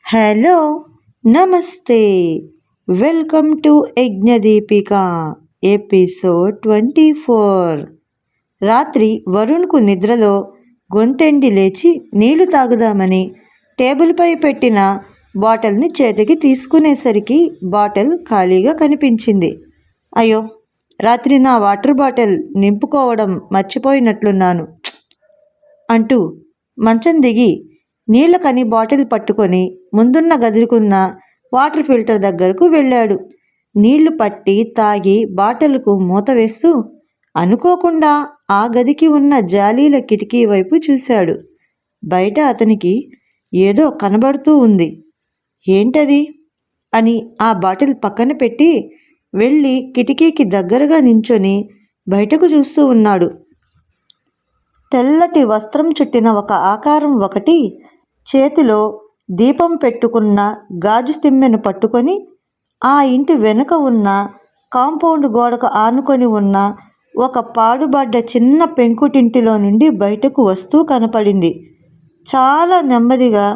Hello, నమస్తే. Welcome to Yagnadeepika episode 24. రాత్రి వరుణ్కు నిద్రలో గొంతెండి లేచి నీళ్లు తాగుదామని టేబుల్పై పెట్టిన బాటిల్ని చేతికి తీసుకునేసరికి బాటిల్ ఖాళీగా కనిపించింది. అయ్యో, రాత్రి నా వాటర్ బాటిల్ నింపుకోవడం మర్చిపోయినట్లున్నాను అంటూ మంచం దిగి నీళ్ళకని బాటిల్ పట్టుకొని ముందున్న గదికున్న వాటర్ ఫిల్టర్ దగ్గరకు వెళ్ళాడు. నీళ్లు పట్టి తాగి బాటిల్కు మూత వేస్తూ అనుకోకుండా ఆ గదికి ఉన్న జాలీల కిటికీ వైపు చూశాడు. బయట అతనికి ఏదో కనబడుతూ ఉంది. ఏంటది అని ఆ బాటిల్ పక్కన పెట్టి వెళ్ళి కిటికీకి దగ్గరగా నించొని బయటకు చూస్తూ ఉన్నాడు. తెల్లటి వస్త్రం చుట్టిన ఒక ఆకారం ఒకటి చేతిలో దీపం పెట్టుకున్న గాజు స్తిమ్మెను పట్టుకొని ఆ ఇంటి వెనుక ఉన్న కాంపౌండ్ గోడకు ఆనుకొని ఉన్న ఒక పాడుబడ్డ చిన్న పెంకుటింటిలో నుండి బయటకు వస్తూ కనపడింది. చాలా నెమ్మదిగా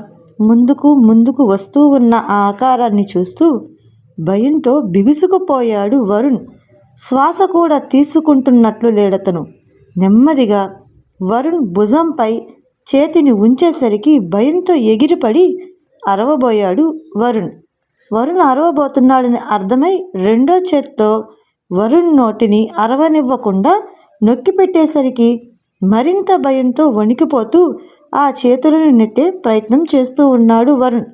ముందుకు వస్తూ ఉన్న ఆ ఆకారాన్ని చూస్తూ భయంతో బిగుసుకుపోయాడు వరుణ్. శ్వాస కూడా తీసుకుంటున్నట్లు లేడతను. నెమ్మదిగా వరుణ్ భుజంపై చేతిని ఉంచేసరికి భయంతో ఎగిరిపడి అరవబోయాడు వరుణ్. వరుణ్ అరవబోతున్నాడని అర్థమై రెండో చేత్తో వరుణ్ నోటిని అరవనివ్వకుండా నొక్కి పెట్టేసరికి మరింత భయంతో వణికిపోతూ ఆ చేతులను నెట్టే ప్రయత్నం చేస్తూ ఉన్నాడు వరుణ్.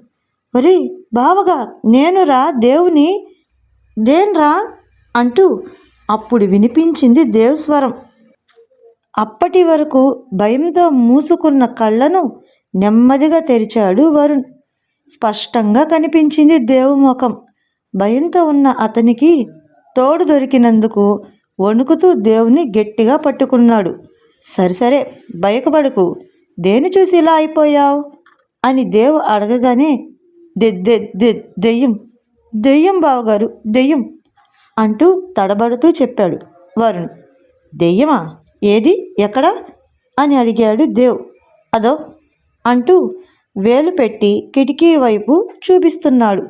ఒరే బావగా, నేనురా దేవుని, దేన్రా అంటూ అప్పుడు వినిపించింది దేవస్వరం. అప్పటి వరకు భయంతో మూసుకున్న కళ్ళను నెమ్మదిగా తెరిచాడు వరుణ్. స్పష్టంగా కనిపించింది దేవు ముఖం. భయంతో ఉన్న అతనికి తోడు దొరికినందుకు వణుకుతూ దేవుని గట్టిగా పట్టుకున్నాడు. సరే భయపడకు, దేని చూసి ఇలా అయిపోయావు అని దేవు అడగగానే దెయ్యం దెయ్యం బావగారు, దెయ్యం అంటూ తడబడుతూ చెప్పాడు వరుణ్. దెయ్యమా? ఏది, ఎక్కడా అని అడిగాడు దేవ్. అదో అంటూ వేలు పెట్టి కిటికీ వైపు చూపిస్తున్నాడు.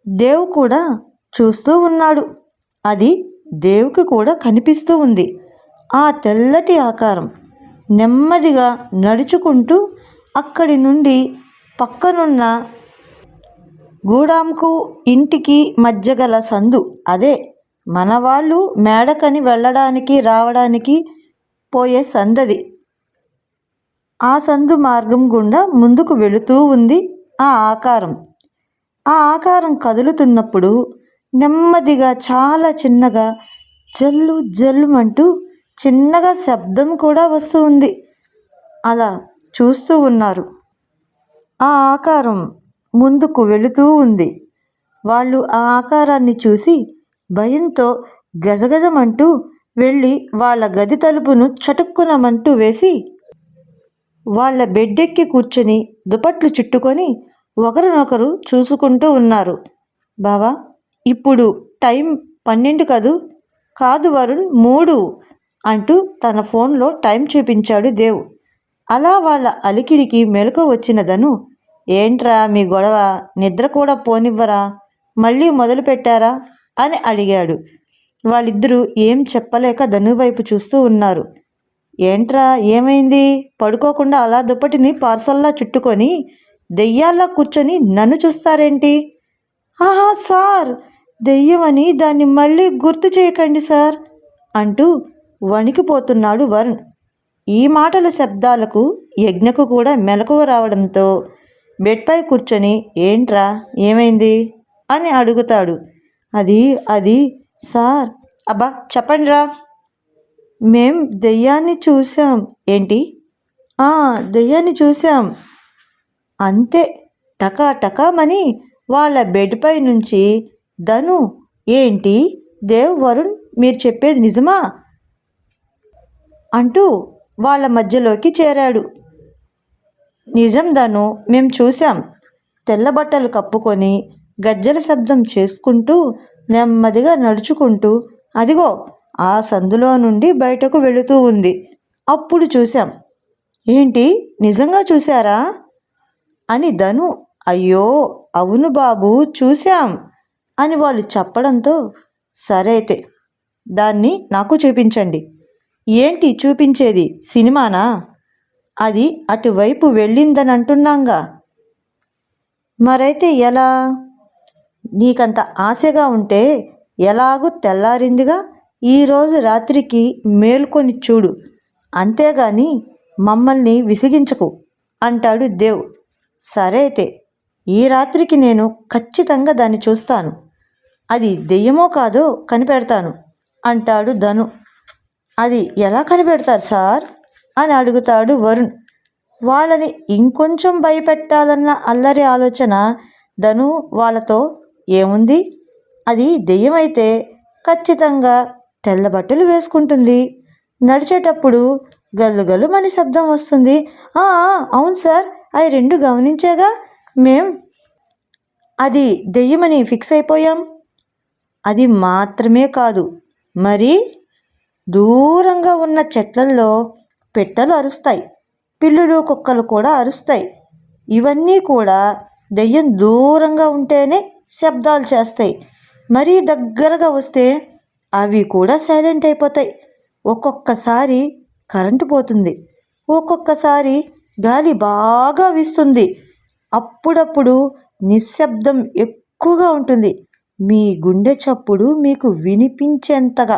దేవ్ కూడా చూస్తూ ఉన్నాడు. అది దేవుకి కూడా కనిపిస్తూ ఉంది. ఆ తెల్లటి ఆకారం నెమ్మదిగా నడుచుకుంటూ అక్కడి నుండి పక్కనున్న గూడాంకు ఇంటికి మధ్య గల సందు, అదే మన వాళ్ళు మేడకని వెళ్ళడానికి రావడానికి పోయే సందది. ఆ సందు మార్గం గుండా ముందుకు వెళుతూ ఉంది ఆ ఆకారం. ఆ ఆకారం కదులుతున్నప్పుడు నెమ్మదిగా చాలా చిన్నగా జల్లు జల్లుమంటూ చిన్నగా శబ్దం కూడా వస్తూ ఉంది. అలా చూస్తూ ఉన్నారు. ఆ ఆకారం ముందుకు వెళుతూ ఉంది. వాళ్ళు ఆ ఆకారాన్ని చూసి భయంతో గజగజమంటూ వెళ్ళి వాళ్ళ గది తలుపును చటుక్కునమంటూ వేసి వాళ్ళ బెడ్డెక్కి కూర్చొని దుపట్లు చుట్టుకొని ఒకరినొకరు చూసుకుంటూ ఉన్నారు. బావా, ఇప్పుడు టైం 12 కదూ? కాదు వరుణ్, 3 అంటూ తన ఫోన్లో టైం చూపించాడు దేవ్. అలా వాళ్ళ అలికిడికి మెలకు వచ్చిన ధను, ఏంట్రా మీ గొడవ, నిద్ర కూడా పోనివ్వరా, మళ్ళీ మొదలు పెట్టారా అని అడిగాడు. వాళ్ళిద్దరూ ఏం చెప్పలేక ధను వైపు చూస్తూ ఉన్నారు. ఏంట్రా, ఏమైంది? పడుకోకుండా అలా దుప్పటిని పార్సల్లా చుట్టుకొని దెయ్యాల్లా కూర్చొని నన్ను చూస్తారేంటి? ఆహా సార్, దెయ్యమని దాన్ని మళ్ళీ గుర్తు చేయకండి సార్ అంటూ వణికిపోతున్నాడు వరుణ్. ఈ మాటల శబ్దాలకు యజ్ఞకు కూడా మెలకువ రావడంతో బెడ్పై కూర్చొని ఏంట్రా, ఏమైంది అని అడుగుతాడు. అది సార్. అబ్బా చెప్పండిరా. మేం దెయ్యాన్ని చూసాం. ఏంటి? దెయ్యాన్ని చూసాం అంతే. టకాటకామని వాళ్ళ బెడ్పై నుంచి ధను, ఏంటి దేవ్, వరుణ్ మీరు చెప్పేది నిజమా అంటూ వాళ్ళ మధ్యలోకి చేరాడు. నిజం ధను, మేం చూసాం. తెల్లబట్టలు కప్పుకొని గజ్జల శబ్దం చేసుకుంటూ నెమ్మదిగా నడుచుకుంటూ అదిగో ఆ సందులో నుండి బయటకు వెళుతూ ఉంది. అప్పుడు చూసాం. ఏంటి, నిజంగా చూసారా? అని ధను అయ్యో అవును బాబు చూశాం అని వాళ్ళు చెప్పడంతో సరే అయితే దాన్ని నాకు చూపించండి. ఏంటి చూపించేది, సినిమానా? అది అటువైపు వెళ్ళిందని అంటున్నాంగా. మరైతే ఎలా? నీకంత ఆశగా ఉంటే ఎలాగూ తెల్లారిందిగా, ఈరోజు రాత్రికి మేల్కొని చూడు, అంతేగాని మమ్మల్ని విసిగించకు అంటాడు దేవ్. సరే అయితే ఈ రాత్రికి నేను ఖచ్చితంగా దాన్ని చూస్తాను, అది దెయ్యమో కాదో కనిపెడతాను అంటాడు ధను. అది ఎలా కనిపెడతారు సార్ అని అడుగుతాడు వరుణ్. వాళ్ళని ఇంకొంచెం భయపెట్టాలన్న అల్లరి ఆలోచన ధను వాళ్ళతో. ఏముంది, అది దెయ్యమైతే ఖచ్చితంగా తెల్ల బట్టలు వేసుకుంటుంది, నడిచేటప్పుడు గల్లు మని శబ్దం వస్తుంది. అవును సార్, అవి రెండు గమనించేగా మేం అది దెయ్యమని ఫిక్స్ అయిపోయాం. అది మాత్రమే కాదు, మరి దూరంగా ఉన్న చెట్లల్లో పిట్టలు అరుస్తాయి, పిల్లులు కుక్కలు కూడా అరుస్తాయి. ఇవన్నీ కూడా దెయ్యం దూరంగా ఉంటేనే శబ్దాలు చేస్తాయి, మరీ దగ్గరగా వస్తే అవి కూడా సైలెంట్ అయిపోతాయి. ఒక్కొక్కసారి కరెంటు పోతుంది, ఒక్కొక్కసారి గాలి బాగా వీస్తుంది, అప్పుడప్పుడు నిశ్శబ్దం ఎక్కువగా ఉంటుంది, మీ గుండె చప్పుడు మీకు వినిపించేంతగా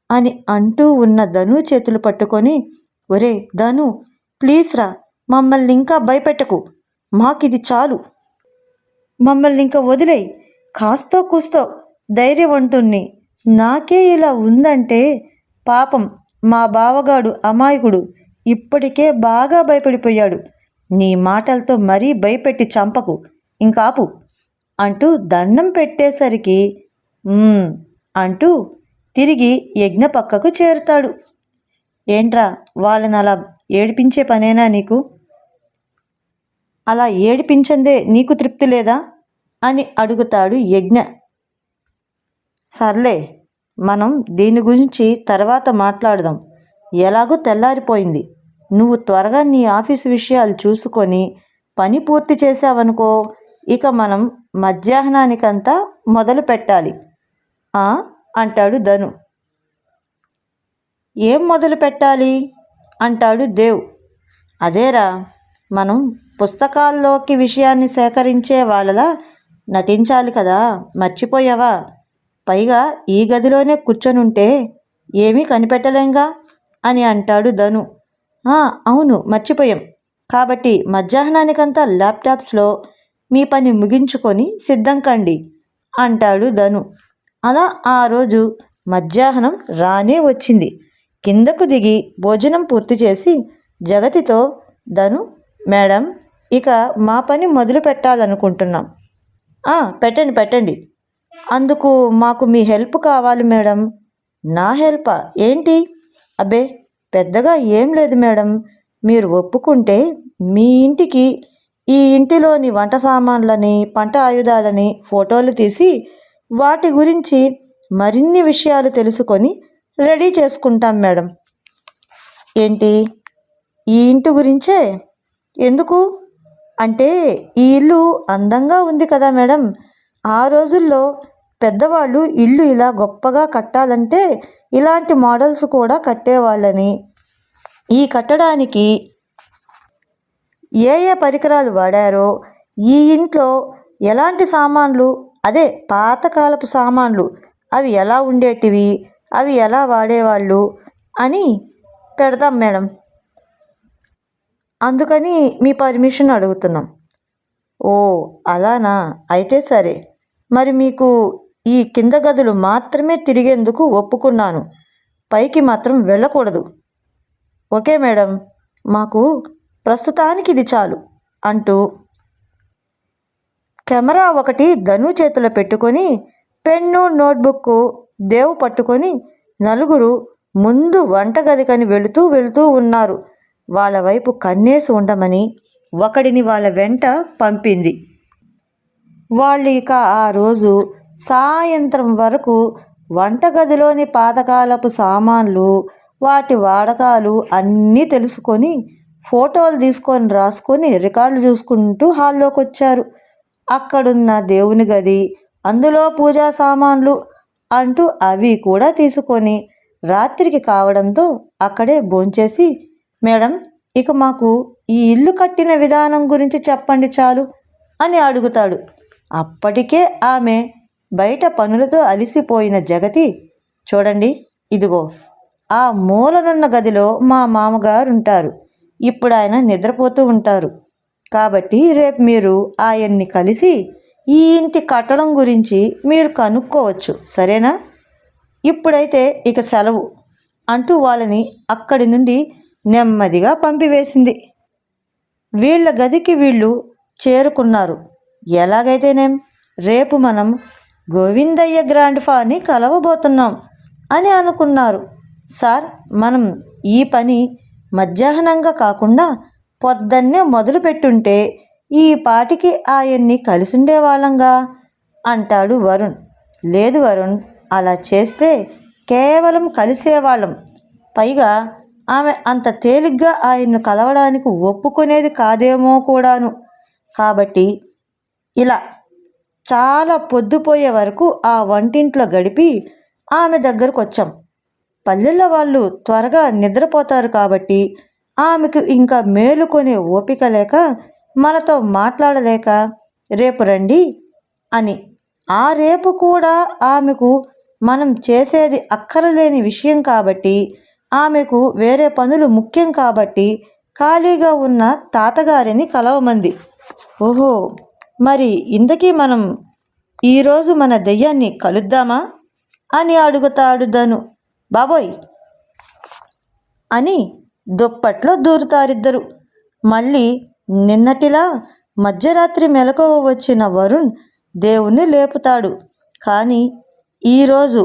అని అంటూ ఉన్న ధను చేతులు పట్టుకొని, ఒరే ధను ప్లీజ్ రా, మమ్మల్ని ఇంకా భయపెట్టకు, మాకిది చాలు, మమ్మల్ని ఇంకా వదిలేయి, కాస్తో కూస్తో ధైర్యవంతుణ్ణి, నాకే ఇలా ఉందంటే పాపం మా బావగాడు అమాయకుడు ఇప్పటికే బాగా భయపడిపోయాడు, నీ మాటలతో మరీ భయపెట్టి చంపకు, ఇంకాపు అంటూ దండం పెట్టేసరికి అంటూ తిరిగి యజ్ఞ పక్కకు చేరుతాడు. ఏంట్రా, వాళ్ళని అలా ఏడిపించే పనేనా నీకు? అలా ఏడిపించందే నీకు తృప్తి లేదా అని అడుగుతాడు యజ్ఞ. సర్లే, మనం దీని గురించి తర్వాత మాట్లాడదాం, ఎలాగో తెల్లారిపోయింది, నువ్వు త్వరగా నీ ఆఫీసు విషయాలు చూసుకొని పని పూర్తి చేసావనుకో, ఇక మనం మధ్యాహ్నానికంతా మొదలు పెట్టాలి అంటాడు ధను. ఏం మొదలు పెట్టాలి అంటాడు దేవ్. అదేరా, మనం పుస్తకాల్లోకి విషయాన్ని సేకరించే వాళ్ళలా నటించాలి కదా, మర్చిపోయావా? పైగా ఈ గదిలోనే కూర్చొనుంటే ఏమీ కనిపెట్టలేంగా అని అంటాడు ధను. అవును మర్చిపోయాం, కాబట్టి మధ్యాహ్నానికంతా ల్యాప్టాప్స్లో మీ పని ముగించుకొని సిద్ధం కండి అంటాడు ధను. అలా ఆ రోజు మధ్యాహ్నం రానే వచ్చింది. కిందకు దిగి భోజనం పూర్తి చేసి జగతితో, ధను మేడం, ఇక మా పని మొదలు పెట్టాలనుకుంటున్నాం. పెట్టండి పెట్టండి, అందుకు మాకు మీ హెల్ప్ కావాలి మేడం. నా హెల్పా? ఏంటి? అబ్బే పెద్దగా ఏం లేదు మేడం, మీరు ఒప్పుకుంటే మీ ఇంటికి ఈ ఇంటిలోని వంట సామాన్లని, పంట ఆయుధాలని ఫోటోలు తీసి వాటి గురించి మరిన్ని విషయాలు తెలుసుకొని రెడీ చేసుకుంటాం మేడం. ఏంటి, ఈ ఇంటి గురించే? ఎందుకు అంటే ఈ ఇల్లు అందంగా ఉంది కదా మేడం, ఆ రోజుల్లో పెద్దవాళ్ళు ఇల్లు ఇలా గొప్పగా కట్టాలంటే ఇలాంటి మోడల్స్ కూడా కట్టేవాళ్ళని, ఈ కట్టడానికి ఏ ఏ పరికరాలు వాడారో, ఈ ఇంట్లో ఎలాంటి సామాన్లు, అదే పాతకాలపు సామాన్లు అవి ఎలా ఉండేటివి, అవి ఎలా వాడేవాళ్ళు అని పెడతాం మేడం, అందుకని మీ పర్మిషన్ అడుగుతున్నాం. ఓ అలానా, అయితే సరే, మరి మీకు ఈ కింద గదులు మాత్రమే తిరిగేందుకు ఒప్పుకున్నాను, పైకి మాత్రం వెళ్ళకూడదు. ఓకే మేడం, మాకు ప్రస్తుతానికి ఇది చాలు అంటూ కెమెరా ఒకటి ధను చేతిలో పెట్టుకొని పెన్ను నోట్బుక్ దేవ్ పట్టుకొని నలుగురు ముందు వంటగదికని వెళుతూ ఉన్నారు. వాళ్ళ వైపు కన్నేసి ఉండమని ఒకడిని వాళ్ళ వెంట పంపింది. వాళ్ళు ఇక ఆ రోజు సాయంత్రం వరకు వంటగదిలోని పాతకాలపు సామాన్లు, వాటి వాడకాలు అన్నీ తెలుసుకొని ఫోటోలు తీసుకొని రాసుకొని రికార్డులు చూసుకుంటూ హాల్లోకి వచ్చారు. అక్కడున్న దేవుని గది, అందులో పూజా సామాన్లు అంటూ అవి కూడా తీసుకొని రాత్రికి కావడంతో అక్కడే భోంచేసి, మేడం, ఇక మాకు ఈ ఇల్లు కట్టిన విధానం గురించి చెప్పండి చాలు అని అడుగుతాడు. అప్పటికే ఆమె బయట పనులతో అలిసిపోయిన జగతి, చూడండి, ఇదిగో ఆ మూలనున్న గదిలో మా మామగారు ఉంటారు. ఇప్పుడు ఆయన నిద్రపోతూ ఉంటారు. కాబట్టి రేపు మీరు ఆయన్ని కలిసి ఈ ఇంటి కట్టడం గురించి మీరు కనుక్కోవచ్చు, సరేనా? ఇప్పుడైతే ఇక సెలవు అంటూ వాళ్ళని అక్కడి నుండి నెమ్మదిగా పంపివేసింది. వీళ్ళ గదికి వీళ్ళు చేరుకున్నారు. ఎలాగైతేనేం రేపు మనం గోవిందయ్య గ్రాండ్ ఫాని కలవబోతున్నాం అని అనుకున్నారు. సార్, మనం ఈ పని మధ్యాహ్నంగా కాకుండా పొద్దున్నే మొదలు పెట్టుంటే ఈ పాటికి ఆయన్ని కలిసుండేవాళ్ళంగా అంటాడు వరుణ్. లేదు వరుణ్, అలా చేస్తే కేవలం కలిసేవాళ్ళం. పైగా ఆమె అంత తేలిగ్గా ఆయన్ను కలవడానికి ఒప్పుకునేది కాదేమో కూడాను. కాబట్టి ఇలా చాలా పొద్దుపోయే వరకు ఆ వంటింట్లో గడిపి ఆమె దగ్గరకు వచ్చాం. పల్లెల్లో వాళ్ళు త్వరగా నిద్రపోతారు కాబట్టి ఆమెకు ఇంకా మేలుకొనే ఓపిక లేక మనతో మాట్లాడలేక రేపు రండి అని. ఆ రేపు కూడా ఆమెకు మనం చేసేది అక్కరలేని విషయం కాబట్టి, ఆమెకు వేరే పనులు ముఖ్యం కాబట్టి ఖాళీగా ఉన్న తాతగారిని కలవమంది. ఓహో, మరి ఇంతకీ మనం ఈరోజు మన దెయ్యాన్ని కలుద్దామా అని అడుగుతాడు ధను. బాబోయ్ అని దుప్పట్లో దూరుతారిద్దరు. మళ్ళీ నిన్నటిలా మధ్యరాత్రి మెలకువ వచ్చిన వరుణ్ దేవుణ్ణి లేపుతాడు. కానీ ఈరోజు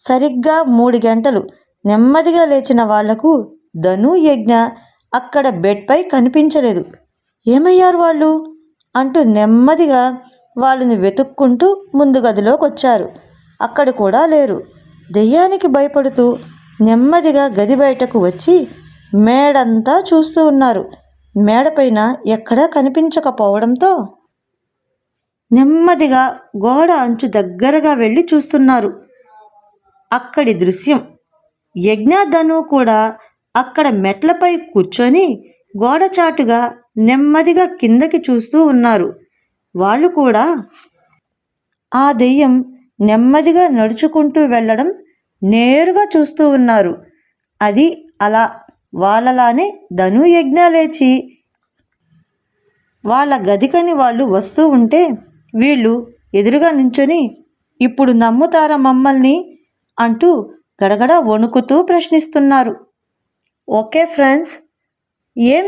సరిగ్గా 3 గంటలు నెమ్మదిగా లేచిన వాళ్లకు ధను, యజ్ఞ అక్కడ బెడ్పై కనిపించలేదు. ఏమయ్యారు వాళ్ళు అంటూ నెమ్మదిగా వాళ్ళని వెతుక్కుంటూ ముందు గదిలోకి వచ్చారు. అక్కడ కూడా లేరు. దెయ్యానికి భయపడుతూ నెమ్మదిగా గది బయటకు వచ్చి మేడంతా చూస్తూ ఉన్నారు. మేడపైన ఎక్కడా కనిపించకపోవడంతో నెమ్మదిగా గోడ అంచు దగ్గరగా వెళ్ళి చూస్తున్నారు. అక్కడి దృశ్యం. యజ్ఞధను కూడా అక్కడ మెట్లపై కూర్చొని గోడచాటుగా నెమ్మదిగా కిందకి చూస్తూ ఉన్నారు. వాళ్ళు కూడా ఆ దెయ్యం నెమ్మదిగా నడుచుకుంటూ వెళ్ళడం నేరుగా చూస్తూ ఉన్నారు. అది అలా వాళ్ళలానే ధను, యజ్ఞ లేచి వాళ్ళ గదికని వాళ్ళు వస్తూ ఉంటే వీళ్ళు ఎదురుగా నించొని, ఇప్పుడు నమ్ముతారా మమ్మల్ని అంటూ గడగడ వణుకుతూ ప్రశ్నిస్తున్నారు. ఓకే ఫ్రెండ్స్, ఏం